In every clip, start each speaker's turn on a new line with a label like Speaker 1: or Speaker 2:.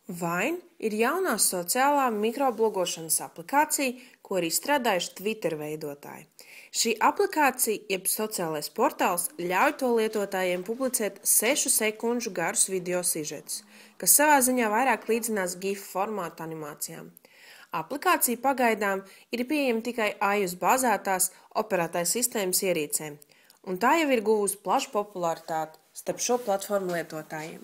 Speaker 1: Vine ir jaunā sociālā mikroblogošanas aplikācija, ko ir izstrādājuši Twitter veidotāji. Šī aplikācija, jeb sociālais portāls, ļauj to lietotājiem publicēt 6 sekundžu garus video sižetus, kas savā ziņā vairāk līdzinās GIF formāta animācijām. Aplikācija pagaidām ir pieejama tikai iOS bāzētās operētāja sistēmas ierīcēm, un tā jau ir guvusi plašu popularitāti starp šo platformu lietotājiem.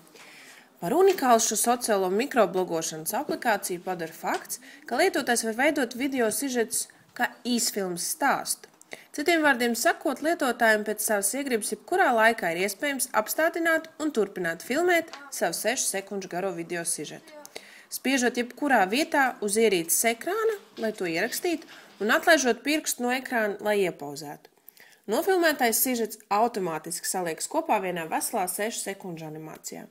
Speaker 1: Par unikālu šo sociālo mikroblogošanas aplikāciju padara fakts, ka lietotājs var veidot video sižetus kā īsfilmas stāstu. Citiem vārdiem sakot, lietotājiem pēc savas iegribas jebkurā laikā ir iespējams apstādināt un turpināt filmēt savu 6 sekundžu garo video sižetu. Spiežot jebkurā vietā uz ierīces ekrāna, lai to ierakstītu, un atlaižot pirkstu no ekrāna, lai iepauzētu. Nofilmētais sižets automātiski saliekas kopā vienā veselā 6 sekundžu animācijā.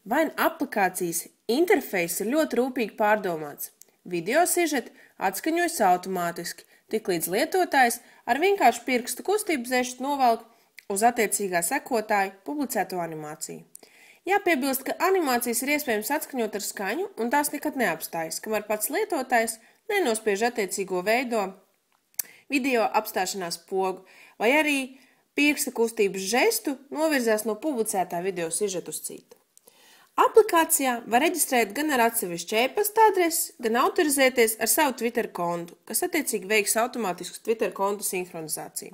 Speaker 1: Vine aplikācijas interfejs ir ļoti rūpīgi pārdomāts. Video sižeti atskaņojas automātiski, tiklīdz lietotājs ar vienkāršu pirkstu kustību zešu novelk uz attiecīgā sekotāja publicēto animāciju. Jāpiebilst, ka animācijas ir iespējams atskaņot ar skaņu, un tās nekad neapstājas, kamēr pats lietotājs nenospiež attiecīgo video apstāšanās pogu, vai arī pirksta kustības žestu novirzās no publicētā video sižeta uz citu. Aplikācijā var reģistrēt gan ar atsevišķu e-pasta adresi, gan autorizēties ar savu Twitter kontu, kas attiecīgi veiks automātisku Twitter kontu sinhronizāciju.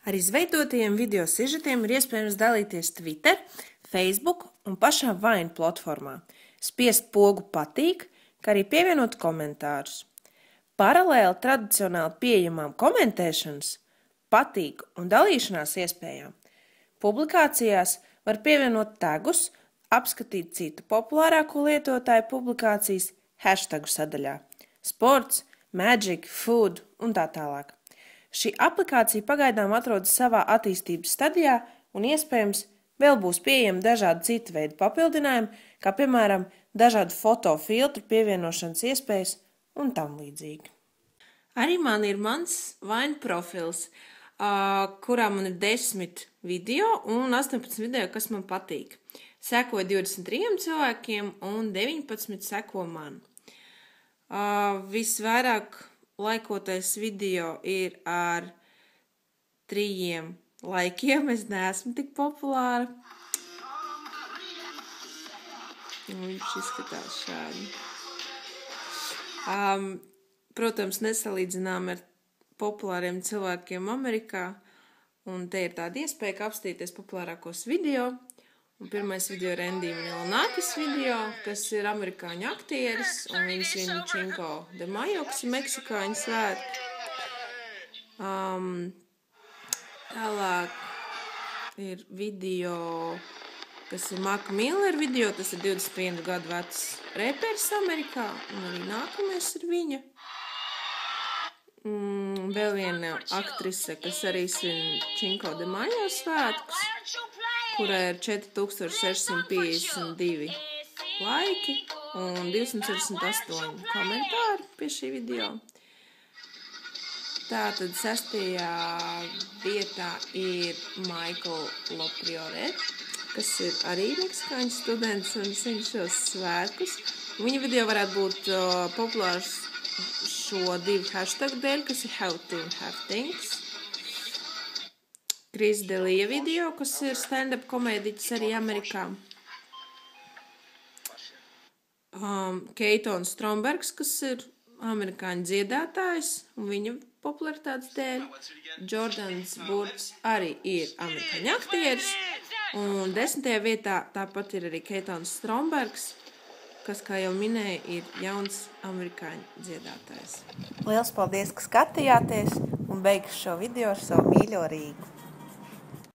Speaker 1: Ar izveidotajiem video sižetiem ir iespējams dalīties Twitter, Facebook un pašā Vine platformā, spiest pogu patīk, kā arī pievienot komentārus. Paralēli tradicionāli pieejamām komentēšanas, patīk un dalīšanās iespējām, publikācijās var pievienot tagus, apskatīt citu populārāko lietotāju publikācijas hashtagu sadaļā – sports, magic, food un tā tālāk. Šī aplikācija pagaidām atrodas savā attīstības stadijā un iespējams vēl būs pieejami dažādi citu veidu papildinājumi, kā piemēram dažādu fotofiltru pievienošanas iespējas un tam līdzīgi. Arī man ir mans Vine profils, kurā man ir 10 video un 18 video, kas man patīk. Sekoja 23 cilvēkiem un 19 seko man. Visvairāk laikotais video ir ar 3 laikiem. Es neesmu tik populāra. Viņš izskatās šādi. Protams, nesalīdzinām ar populāriem cilvēkiem Amerikā. Un te ir tāda iespēja, ka apstīties populārākos video. Un pirmais video ir Andy Milonakis video, kas ir amerikāņu aktieris, un viņas vien Cinco de Mayo, kas ir meksikāņu svētki. Tālāk ir video, kas ir Mac Miller video, tas ir 21 gadu vecs reperis Amerikā, un arī nākamais ir viņa. Vēl viena aktrise, kas arī svin Cinco de Mayo svētkus, kurai ir 4652 laiki un 268 komentāri pie šī video. Tātad 6. vietā ir Michael Lopriore, kas ir arī meksikāņu students un svin šos svētkus. Viņa video varētu būt populārs šo 2 hashtagu dēļ, kas ir How to Have Things. Chris D'Elia video, kas ir stand-up komēdiķis arī Amerikā. Keitons Strombergs, kas ir amerikāņu dziedātājs, un viņa popularitātes dēļ. Jordans Burts arī ir amerikāņu aktieris, un 10. vietā tāpat ir arī Keitons Strombergs, kas, kā jau minēja, ir jauns amerikāņu dziedātājs. Liels paldies, ka skatījāties, un beigšu šo video ar savu mīļo Rīgu.